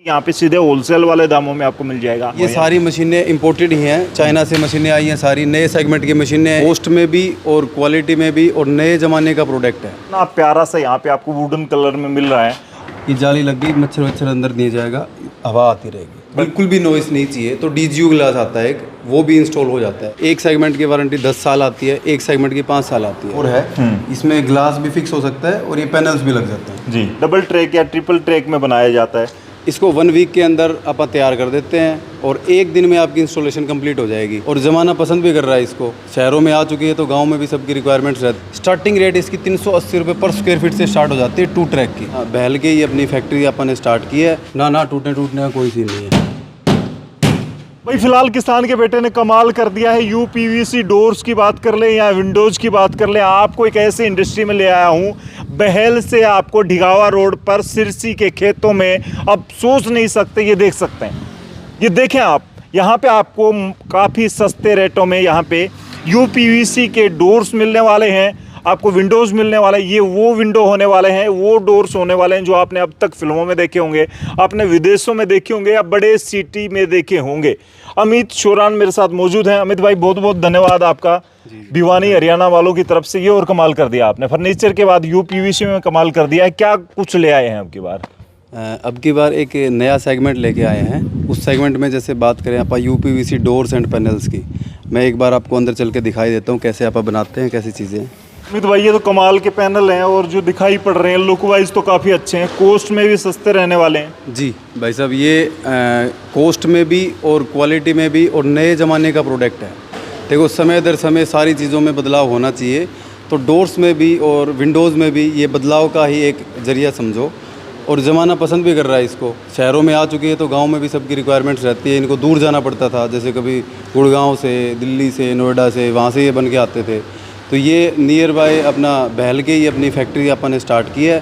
यहाँ पे सीधे होलसेल वाले दामों में आपको मिल जाएगा। ये सारी मशीनें इंपोर्टेड ही हैं, चाइना से मशीनें आई हैं, सारी नए सेगमेंट की मशीनें, कॉस्ट में भी और क्वालिटी में भी, और नए ज़माने का प्रोडक्ट है ना। प्यारा सा यहाँ पे आपको वुडन कलर में मिल रहा है। ये जाली लग गई, मच्छर वच्छर अंदर नहीं जाएगा, हवा आती रहेगी, बिल्कुल भी नॉइस नहीं चाहिए। तो DGU ग्लास आता है एक, वो भी इंस्टॉल हो जाता है। एक सेगमेंट की वारंटी 10 साल आती है, एक सेगमेंट की 5 साल आती है। और है इसमें ग्लास भी फिक्स हो सकता है और ये पैनल्स भी लग जाते हैं जी। डबल ट्रैक या ट्रिपल ट्रैक में बनाया जाता है। इसको 1 वीक के अंदर आप तैयार कर देते हैं और 1 दिन में आपकी इंस्टॉलेशन कंप्लीट हो जाएगी। और ज़माना पसंद भी कर रहा है इसको, शहरों में आ चुकी है तो गांव में भी सबकी रिक्वायरमेंट्स रहती। स्टार्टिंग रेट इसकी 380 रुपये पर स्क्वायर फीट से स्टार्ट हो जाती है 2 ट्रैक की। बहल के ही अपनी फैक्ट्री अपन ने स्टार्ट की है ना टूटने का कोई सीन नहीं है भाई। फिलहाल किसान के बेटे ने कमाल कर दिया है। UPVC डोर्स की बात कर ले या विंडोज़ की बात कर ले, आपको एक ऐसी इंडस्ट्री में ले आया हूँ बहल से आपको ढिगावा रोड पर सिरसी के खेतों में। अब सोच नहीं सकते, ये देख सकते हैं, ये देखें आप। यहाँ पे आपको काफ़ी सस्ते रेटों में यहाँ पे UPVC के डोर्स मिलने वाले हैं, आपको विंडोज़ मिलने वाला है। ये वो विंडो होने वाले हैं, वो डोर्स होने वाले हैं जो आपने अब तक फिल्मों में देखे होंगे, आपने विदेशों में देखे होंगे या बड़े सिटी में देखे होंगे। अमित शोरान मेरे साथ मौजूद हैं। अमित भाई, बहुत बहुत धन्यवाद आपका। भिवानी हरियाणा वालों की तरफ से ये और कमाल कर दिया आपने। फर्नीचर के बाद UPVC में कमाल कर दिया है। क्या कुछ ले आए हैं अब की बार? अब की बार एक नया सेगमेंट लेके आए हैं। उस सेगमेंट में जैसे बात करें आप UPVC डोर्स एंड पैनल्स की, मैं एक बार आपको अंदर चल के दिखाई देता हूँ कैसे आप बनाते हैं, कैसी चीज़ें। अमित भाई, ये तो कमाल के पैनल हैं और जो दिखाई पड़ रहे हैं लुक वाइज तो काफ़ी अच्छे हैं, कॉस्ट में भी सस्ते रहने वाले हैं। जी भाई साहब, ये कॉस्ट में भी और क्वालिटी में भी और नए ज़माने का प्रोडक्ट है। देखो, समय दर समय सारी चीज़ों में बदलाव होना चाहिए, तो डोर्स में भी और विंडोज़ में भी ये बदलाव का ही एक ज़रिया समझो। और ज़माना पसंद भी कर रहा है इसको, शहरों में आ चुकी है तो गांव में भी सबकी रिक्वायरमेंट्स रहती है। इनको दूर जाना पड़ता था, जैसे कभी गुड़गांव से, दिल्ली से, नोएडा से, वहाँ से ये बन के आते थे। तो ये नियर बाय अपना बहल के ही अपनी फैक्ट्री अपन ने स्टार्ट की है।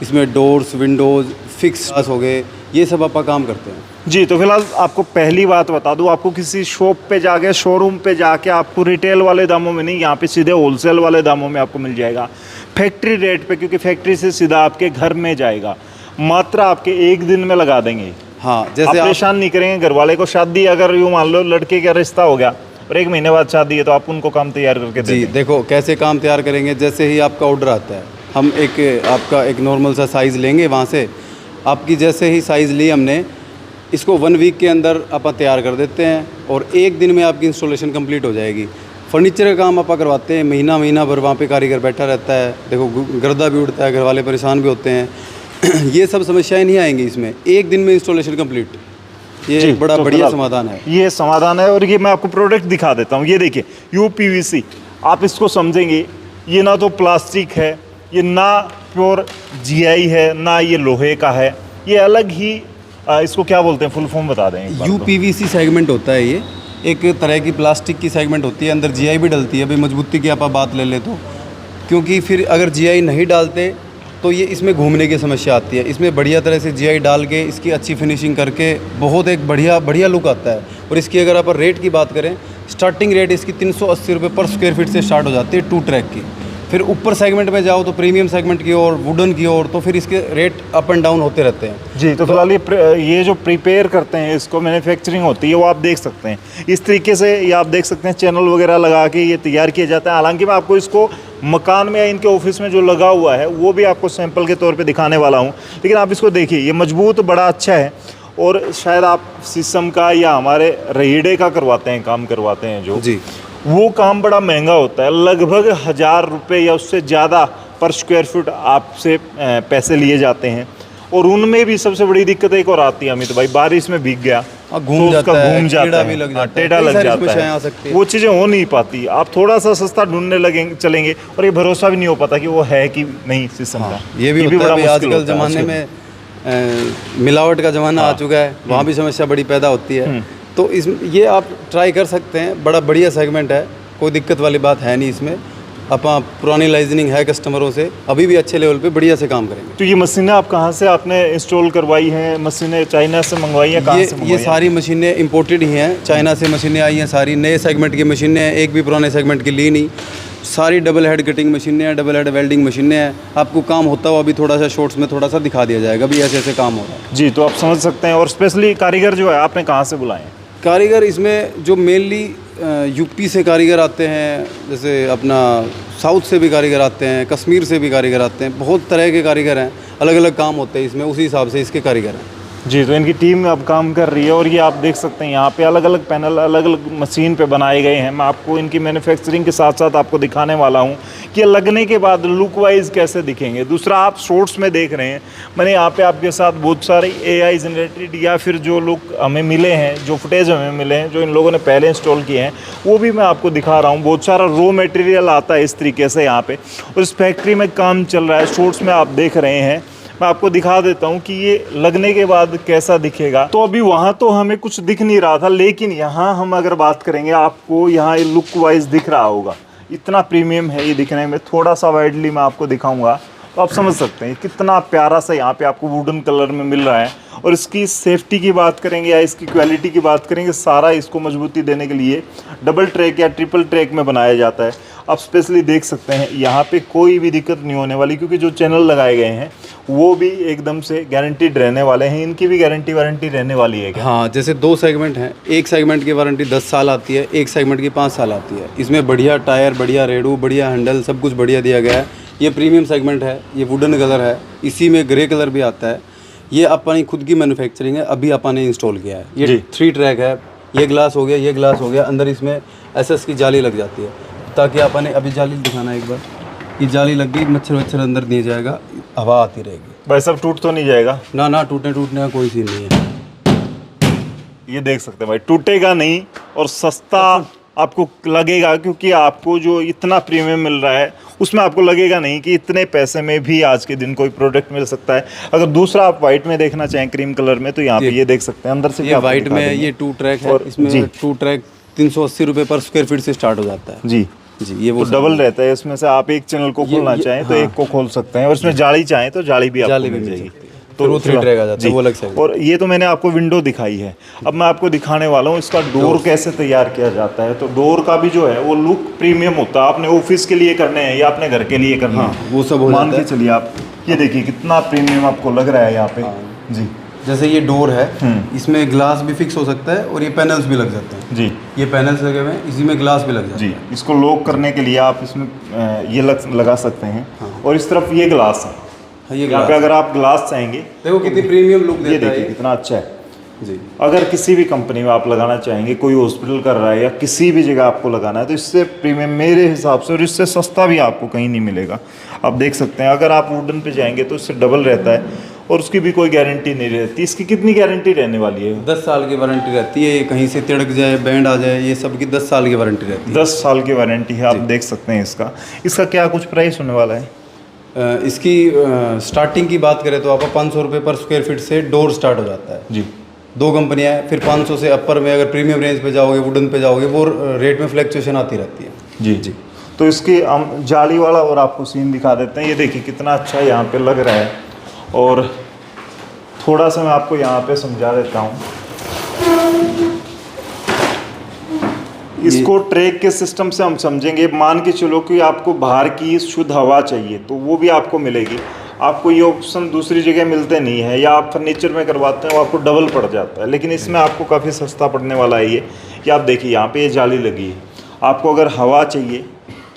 इसमें डोर्स, विंडोज़, फिक्स ग्लास हो गए, ये सब अपन काम करते हैं जी। तो फिलहाल आपको पहली बात बता दूं, आपको किसी शॉप पे जाके, शोरूम पे जाके आपको रिटेल वाले दामों में नहीं, यहाँ पे सीधे होलसेल वाले दामों में आपको मिल जाएगा, फैक्ट्री रेट पे, क्योंकि फैक्ट्री से सीधा आपके घर में जाएगा। मात्रा आपके 1 दिन में लगा देंगे। हाँ, जैसे आप परेशान नहीं करेंगे घर वाले को। शादी अगर यूँ मान लो लड़के का रिश्ता हो गया और 1 महीने बाद शादी है तो आप उनको काम तैयार करके जी, देखो कैसे काम तैयार करेंगे। जैसे ही आपका ऑर्डर आता है, हम आपका एक नॉर्मल सा साइज़ लेंगे, वहाँ से आपकी जैसे ही साइज़ ली हमने, इसको 1 वीक के अंदर अपन तैयार कर देते हैं और 1 दिन में आपकी इंस्टॉलेशन कंप्लीट हो जाएगी। फर्नीचर का काम अपन करवाते हैं, महीना भर वहाँ पे कारीगर बैठा रहता है। देखो, गर्दा भी उड़ता है, घर वाले परेशान भी होते हैं। ये सब समस्याएं नहीं आएंगी इसमें, 1 दिन में इंस्टॉलेशन कंप्लीट। ये बड़ा तो बढ़िया समाधान है। ये समाधान है। और ये मैं आपको प्रोडक्ट दिखा देता हूँ। ये देखिए, UPVC, आप इसको समझेंगे, ये ना तो प्लास्टिक है, ये ना प्योर GI है, ना ये लोहे का है, ये अलग ही इसको क्या बोलते हैं, फुल फॉर्म बता दें। UPVC सेगमेंट होता है, ये एक तरह की प्लास्टिक की सेगमेंट होती है, अंदर GI भी डलती है। भाई मजबूती की आप बात ले ले तो, क्योंकि फिर अगर GI नहीं डालते तो ये इसमें घूमने की समस्या आती है। इसमें बढ़िया तरह से GI डाल के इसकी अच्छी फिनिशिंग करके बहुत एक बढ़िया लुक आता है। और इसकी अगर आप रेट की बात करें, स्टार्टिंग रेट इसकी 380 रुपये पर स्क्वायर फीट से स्टार्ट हो जाती है 2 ट्रैक की। फिर ऊपर सेगमेंट में जाओ तो प्रीमियम सेगमेंट की ओर, वुडन की ओर, तो फिर इसके रेट अप एंड डाउन होते रहते हैं। जी। तो फिलहाल ये जो प्रिपेयर करते हैं, इसको मैन्युफैक्चरिंग होती है, वो आप देख सकते हैं इस तरीके से। ये आप देख सकते हैं चैनल वगैरह लगा के ये तैयार किया जाता है। हालांकि मैं आपको इसको मकान में या इनके ऑफिस में जो लगा हुआ है वो भी आपको सैंपल के तौर पे दिखाने वाला हूँ। लेकिन आप इसको देखिए, ये मजबूत बड़ा अच्छा है। और शायद आप शीशम का या हमारे रहीड़े का करवाते हैं, काम करवाते हैं जो जी, वो काम बड़ा महंगा होता है। लगभग 1000 रुपये या उससे ज़्यादा पर स्क्वायर फुट आपसे पैसे लिए जाते हैं। और उनमें भी सबसे बड़ी दिक्कत एक और आती है अमित भाई, बारिश में भीग गया घूम जाता है, टेढ़ा भी लग जाता है, टेढ़ा लग जाता है, वो चीज़ें हो नहीं पाती। आप थोड़ा सा सस्ता ढूंढने लगेंगे, चलेंगे, और ये भरोसा भी नहीं हो पाता कि वो है कि नहीं सिस्टम का। ये भी बड़ा आजकल ज़माने में मिलावट का ज़माना आ चुका है, वहाँ भी समस्या बड़ी पैदा होती है। तो ये आप ट्राई कर सकते हैं, बड़ा बढ़िया सेगमेंट है, कोई दिक्कत वाली बात है नहीं इसमें। अपना पुरानी लाइजनिंग है कस्टमरों से, अभी भी अच्छे लेवल पे बढ़िया से काम करेंगे। तो ये मशीनें आप कहाँ से आपने इंस्टॉल करवाई हैं? मशीनें चाइना से मंगवाई हैं, कहाँ से मंगवाई ये सारी मशीनें इंपोर्टेड ही हैं, चाइना से मशीनें आई हैं, सारी नए सेगमेंट की मशीनें हैं, एक भी पुराने सेगमेंट की ली नहीं। सारी डबल हेड कटिंग मशीनें हैं, डबल हेड वेल्डिंग मशीनें हैं। आपको काम होता हुआ अभी थोड़ा सा शॉर्ट्स में थोड़ा सा दिखा दिया जाएगा, अभी ऐसे ऐसे काम हो रहा है। जी, तो आप समझ सकते हैं। और स्पेशली कारीगर जो है आपने कहाँ से बुलाए हैं? कारीगर इसमें जो मेनली यूपी से कारीगर आते हैं, जैसे अपना साउथ से भी कारीगर आते हैं, कश्मीर से भी कारीगर आते हैं, बहुत तरह के कारीगर हैं, अलग अलग काम होते हैं इसमें, उसी हिसाब से इसके कारीगर हैं। जी, तो इनकी टीम अब काम कर रही है और ये आप देख सकते हैं यहाँ पे अलग अलग पैनल अलग अलग मशीन पे बनाए गए हैं। मैं आपको इनकी मैन्युफैक्चरिंग के साथ साथ आपको दिखाने वाला हूँ कि ये लगने के बाद लुक वाइज कैसे दिखेंगे। दूसरा, आप शॉर्ट्स में देख रहे हैं, मैंने यहाँ पे आपके साथ बहुत सारे AI जनरेटेड या फिर जो लोग हमें मिले हैं, जो फुटेज हमें मिले हैं, जो इन लोगों ने पहले इंस्टॉल किए हैं, वो भी मैं आपको दिखा रहा हूँ। बहुत सारा रॉ मटेरियल आता है इस तरीके से यहाँ पे, और इस फैक्ट्री में काम चल रहा है। शॉर्ट्स में आप देख रहे हैं, मैं आपको दिखा देता हूँ कि ये लगने के बाद कैसा दिखेगा। तो अभी वहाँ तो हमें कुछ दिख नहीं रहा था, लेकिन यहाँ हम अगर बात करेंगे, आपको यहाँ ये लुक वाइज दिख रहा होगा। इतना प्रीमियम है ये दिखने में। थोड़ा सा वाइडली मैं आपको दिखाऊंगा तो आप समझ सकते हैं कितना प्यारा सा यहाँ पे आपको वुडन कलर में मिल रहा है। और इसकी सेफ्टी की बात करेंगे या इसकी क्वालिटी की बात करेंगे, सारा इसको मजबूती देने के लिए डबल ट्रैक या ट्रिपल ट्रैक में बनाया जाता है। आप स्पेशली देख सकते हैं यहाँ पे कोई भी दिक्कत नहीं होने वाली, क्योंकि जो चैनल लगाए गए हैं वो भी एकदम से गारंटीड रहने वाले हैं। इनकी भी गारंटी वारंटी रहने वाली है क्या? हाँ, जैसे 2 सेगमेंट हैं, एक सेगमेंट की वारंटी 10 साल आती है, एक सेगमेंट की 5 साल आती है। इसमें बढ़िया टायर, बढ़िया रेडू, बढ़िया हैंडल, सब कुछ बढ़िया दिया गया है। ये प्रीमियम सेगमेंट है, ये वुडन कलर है, इसी में ग्रे कलर भी आता है। ये अपनी खुद की मैन्युफैक्चरिंग है, अभी अपन ने इंस्टॉल किया है। ये 3 ट्रैक है, ये ग्लास हो गया, ये ग्लास हो गया, अंदर इसमें SS की जाली लग जाती है, ताकि अपन ने अभी जाली दिखाना एक बार, ये जाली लग गई, मच्छर वच्छर अंदर नहीं जाएगा, हवा आती रहेगी। भाई सब टूट तो नहीं जाएगा? ना ना, टूटने का कोई सीन नहीं है। ये देख सकते हैं भाई, टूटेगा नहीं और सस्ता आपको लगेगा, क्योंकि आपको जो इतना प्रीमियम मिल रहा है उसमें आपको लगेगा नहीं कि इतने पैसे में भी आज के दिन कोई प्रोडक्ट मिल सकता है। अगर दूसरा आप वाइट में देखना चाहें, क्रीम कलर में, तो यहाँ पे ये देख सकते हैं अंदर से। ये वाइट में ये 2 ट्रैक है, इसमें 2 ट्रैक 380 रुपये पर स्क्वायर फीट से स्टार्ट हो जाता है। जी जी, ये वो तो डबल रहता है। इसमें से आप एक चैनल को खोलना चाहें तो एक को खोल सकते हैं, और इसमें जाली चाहें तो जाली भी आपको मिल जाएगी। तो वो 3 ट्रैक आ जाता है, वो अलग से। और ये तो मैंने आपको विंडो दिखाई है, अब मैं आपको दिखाने वाला हूँ इसका डोर कैसे तैयार किया जाता है। तो डोर का भी जो है वो लुक प्रीमियम होता है। आपने ऑफिस के लिए करने हैं या अपने घर के लिए करना है, वो सब हो मान जाता के चलिए आप। ये देखिए कितना प्रीमियम आपको लग रहा है यहाँ पे। जी, जैसे ये डोर है, इसमें ग्लास भी फिक्स हो सकता है और ये पैनल्स भी लग जाते हैं। जी, ये पैनल्स लगे हुए हैं, इसी में ग्लास भी लग जाते हैं। जी, इसको लॉक करने के लिए आप इसमें ये लगा सकते हैं। और इस तरफ ये ग्लास है, ये यहाँ पे अगर आप ग्लास चाहेंगे, देखो कितनी प्रीमियम लुक ये देता है। देखिए कितना अच्छा है। जी, अगर किसी भी कंपनी में आप लगाना चाहेंगे, कोई हॉस्पिटल कर रहा है या किसी भी जगह आपको लगाना है, तो इससे प्रीमियम मेरे हिसाब से, और इससे सस्ता भी आपको कहीं नहीं मिलेगा। आप देख सकते हैं, अगर आप वुडन पे जाएंगे तो इससे डबल रहता है और उसकी भी कोई गारंटी नहीं रहती। इसकी कितनी गारंटी रहने वाली है? 10 साल की वारंटी रहती है। कहीं से तिड़क जाए, बैंड आ जाए, ये सब की 10 साल की वारंटी रहती है। 10 साल की वारंटी है। आप देख सकते हैं इसका क्या कुछ प्राइस होने वाला है? इसकी स्टार्टिंग की बात करें तो आपको 500 रुपये पर स्क्वायर फीट से डोर स्टार्ट हो जाता है। जी, 2 कंपनियां हैं, फिर 500 से अपर में अगर प्रीमियम रेंज पे जाओगे, वुडन पे जाओगे, वो रेट में फ्लक्चुएशन आती रहती है। जी जी। तो इसकी हम जाली वाला और आपको सीन दिखा देते हैं। ये देखिए कितना अच्छा यहाँ पे लग रहा है, और थोड़ा सा मैं आपको यहाँ पे समझा देता हूँ। इसको ट्रैक के सिस्टम से हम समझेंगे। मान के चलो कि आपको बाहर की शुद्ध हवा चाहिए तो वो भी आपको मिलेगी। आपको ये ऑप्शन दूसरी जगह मिलते नहीं है, या आप फर्नीचर में करवाते हैं वो आपको डबल पड़ जाता है, लेकिन इसमें आपको काफ़ी सस्ता पड़ने वाला है ये आप देखिए यहाँ पे ये जाली लगी है। आपको अगर हवा चाहिए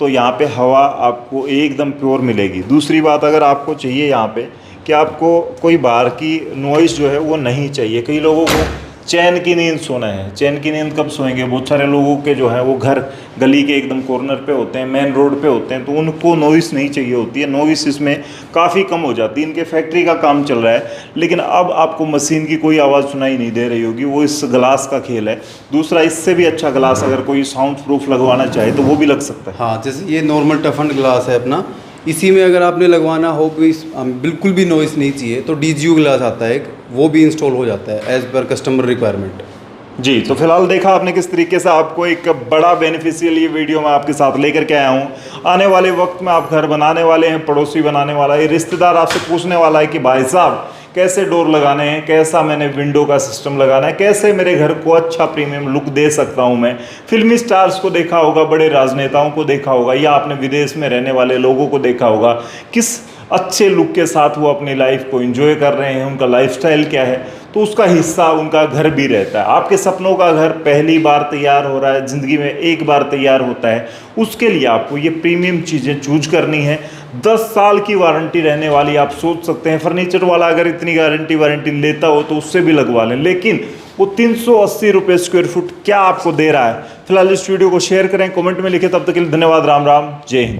तो यहाँ पे हवा आपको एकदम प्योर मिलेगी। दूसरी बात, अगर आपको चाहिए यहाँ पे कि आपको कोई बाहर की नॉइज़ जो है वो नहीं चाहिए। कई लोगों को चैन की नींद सोना है। चैन की नींद कब सोएंगे? बहुत सारे लोगों के जो है वो घर गली के एकदम कॉर्नर पे होते हैं, मेन रोड पे होते हैं, तो उनको नॉइस नहीं चाहिए होती है। नॉइस इसमें काफ़ी कम हो जाती है। इनके फैक्ट्री का काम चल रहा है, लेकिन अब आपको मशीन की कोई आवाज़ सुनाई नहीं दे रही होगी। वो इस ग्लास का खेल है। दूसरा, इससे भी अच्छा ग्लास अगर कोई साउंड प्रूफ लगवाना चाहे तो वो भी लग सकता है। हाँ, जैसे ये नॉर्मल टफन ग्लास है अपना, इसी में अगर आपने लगवाना हो कि बिल्कुल भी नॉइस नहीं चाहिए तो DGU ग्लास आता है एक, वो भी इंस्टॉल हो जाता है एज पर कस्टमर रिक्वायरमेंट। जी, तो फिलहाल देखा आपने किस तरीके से आपको एक बड़ा बेनिफिशियल ये वीडियो मैं आपके साथ लेकर के आया हूँ। आने वाले वक्त में आप घर बनाने वाले हैं, पड़ोसी बनाने वाला है, रिश्तेदार आपसे पूछने वाला है कि भाई साहब कैसे डोर लगाने हैं, कैसा मैंने विंडो का सिस्टम लगाना है, कैसे मेरे घर को अच्छा प्रीमियम लुक दे सकता हूं मैं। फिल्मी स्टार्स को देखा होगा, बड़े राजनेताओं को देखा होगा, या आपने विदेश में रहने वाले लोगों को देखा होगा, किस अच्छे लुक के साथ वो अपनी लाइफ को एंजॉय कर रहे हैं, उनका लाइफस्टाइल क्या है, तो उसका हिस्सा उनका घर भी रहता है। आपके सपनों का घर पहली बार तैयार हो रहा है, ज़िंदगी में एक बार तैयार होता है, उसके लिए आपको ये प्रीमियम चीज़ें चूज करनी है। 10 साल की वारंटी रहने वाली, आप सोच सकते हैं फर्नीचर वाला अगर इतनी गारंटी वारंटी लेता हो तो उससे भी लगवा लें, लेकिन वो 380 रुपये स्क्वायर फुट क्या आपको दे रहा है। फिलहाल इस वीडियो को शेयर करें, कमेंट में लिखें। तब तक के लिए धन्यवाद। राम राम, जय हिंद।